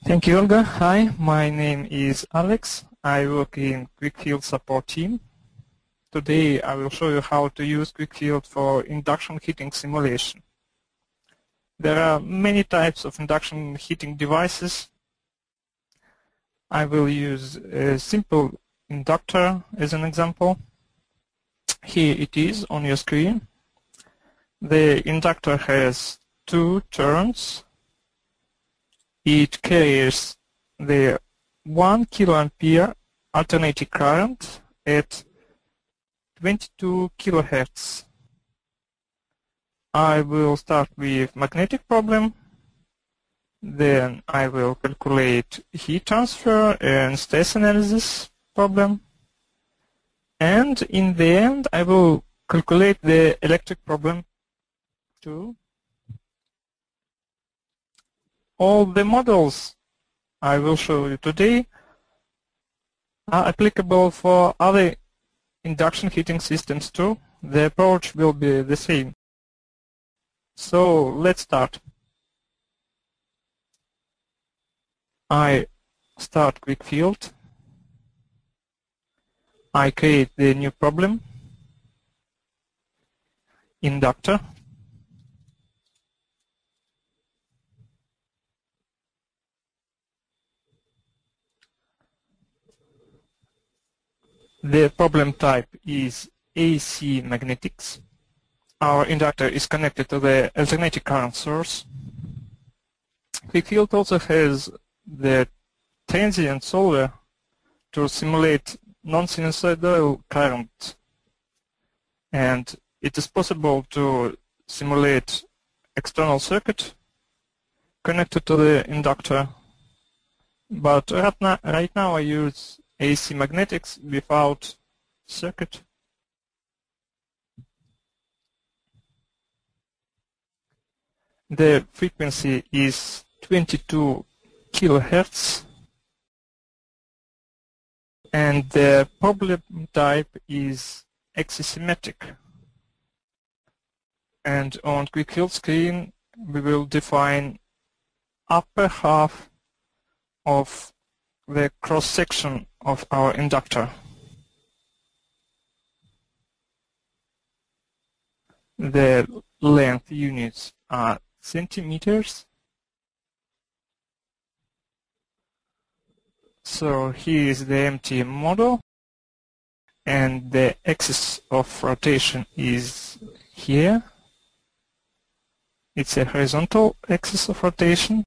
Thank you, Olga. Hi, my name is Alex. I work in QuickField support team. Today I will show you how to use QuickField for induction heating simulation. There are many types of induction heating devices. I will use a simple inductor as an example. Here it is on your screen. The inductor has two turns. It carries the 1 kiloampere alternating current at 22 kilohertz. I will start with magnetic problem, then I will calculate heat transfer and stress analysis problem, and in the end I will calculate the electric problem too. All the models I will show you today are applicable for other induction heating systems too. The approach will be the same. So let's start. I start QuickField. I create the new problem, inductor. The problem type is AC magnetics. Our inductor is connected to the alternating current source. QuickField also has the transient solver to simulate non-sinusoidal current, and it is possible to simulate external circuit connected to the inductor, but right now I use AC magnetics without circuit. The frequency is 22 kilohertz, and the problem type is axisymmetric. And on QuickField screen we will define upper half of the cross-section of our inductor. The length units are centimeters. So here is the empty model, and the axis of rotation is here. It's a horizontal axis of rotation.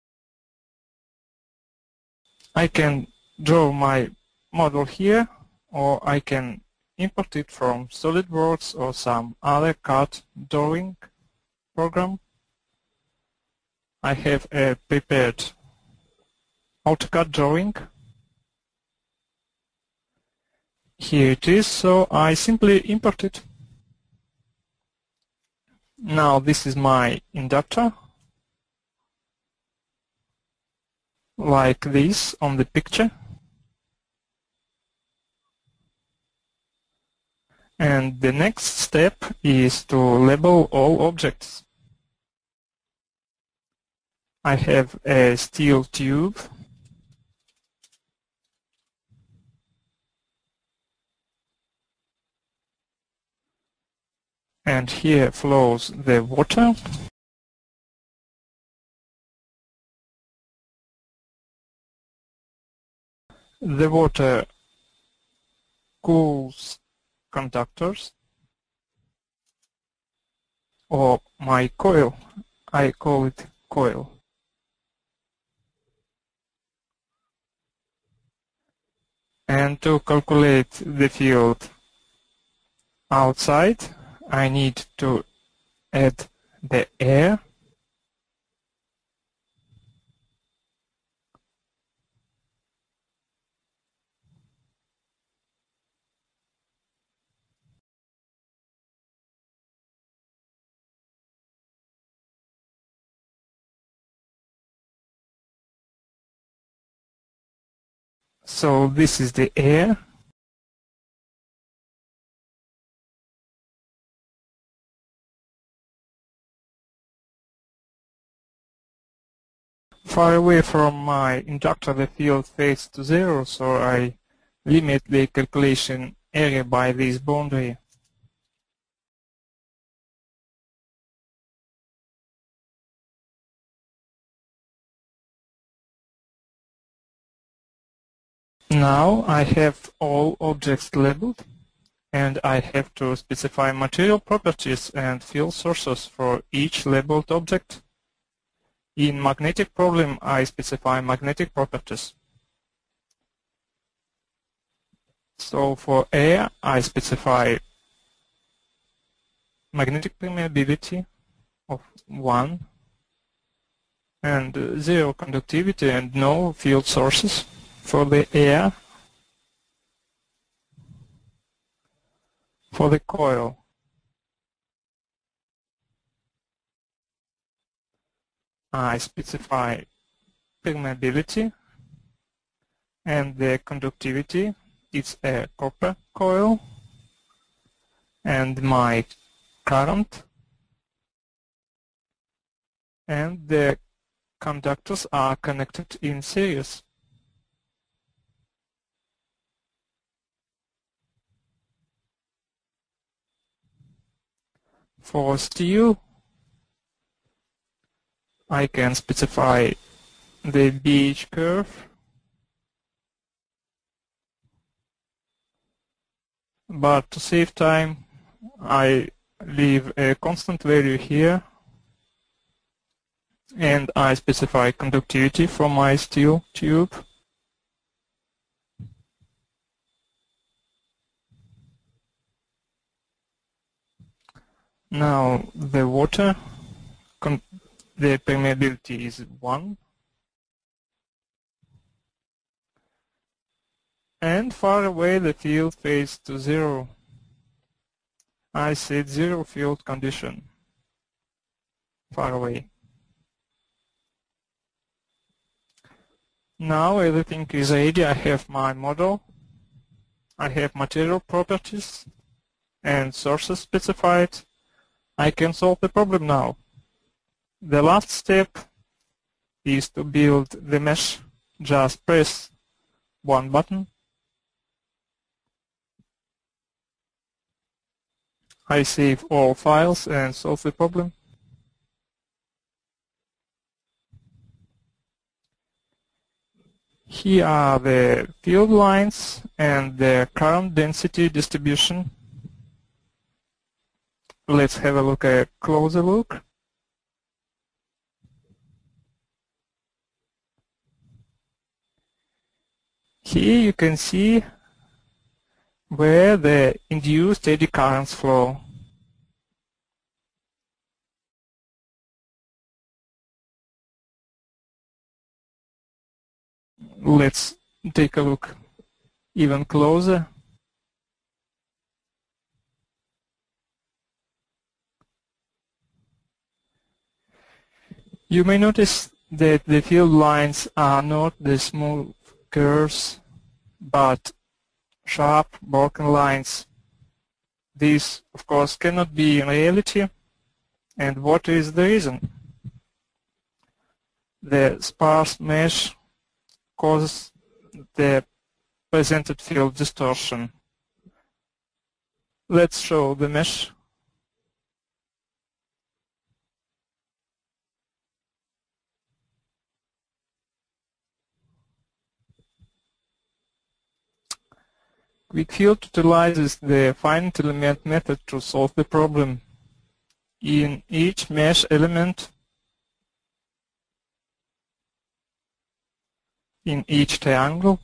I can draw my model here, or I can import it from SolidWorks or some other CAD drawing program. I have a prepared AutoCAD drawing. Here it is, so I simply import it. Now this is my inductor, like this on the picture. And the next step is to label all objects. I have a steel tube. And here flows the water. The water cools conductors, or my coil. I call it coil. And to calculate the field outside, I need to add the air. So this is the air. Far away from my inductor the field fades to zero, so I limit the calculation area by this boundary. Now I have all objects labeled, and I have to specify material properties and field sources for each labeled object. In magnetic problem, I specify magnetic properties. So for air, I specify magnetic permeability of 1 and 0 conductivity and no field sources. For the air, for the coil, I specify permeability and the conductivity. It's a copper coil, and my current and the conductors are connected in series. For steel, I can specify the BH curve, but to save time, I leave a constant value here, and I specify conductivity for my steel tube. Now the water, the permeability is 1. And far away the field fades to 0. I set 0 field condition far away. Now everything is ready. I have my model. I have material properties and sources specified. I can solve the problem now. The last step is to build the mesh. Just press one button. I save all files and solve the problem. Here are the field lines and the current density distribution. Let's have a closer look. Here you can see where the induced eddy currents flow. Let's take a look even closer. You may notice that the field lines are not the smooth curves, but sharp, broken lines. This, of course, cannot be in reality. And what is the reason? The sparse mesh causes the presented field distortion. Let's show the mesh. QuickField utilizes the finite element method to solve the problem. In each mesh element, in each triangle,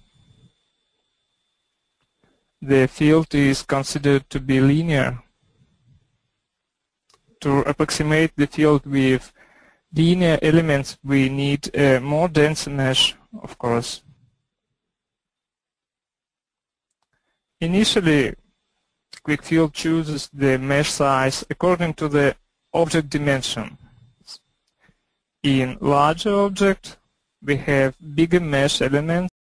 the field is considered to be linear. To approximate the field with linear elements, we need a more dense mesh, of course. Initially, QuickField chooses the mesh size according to the object dimension. In larger object, we have bigger mesh elements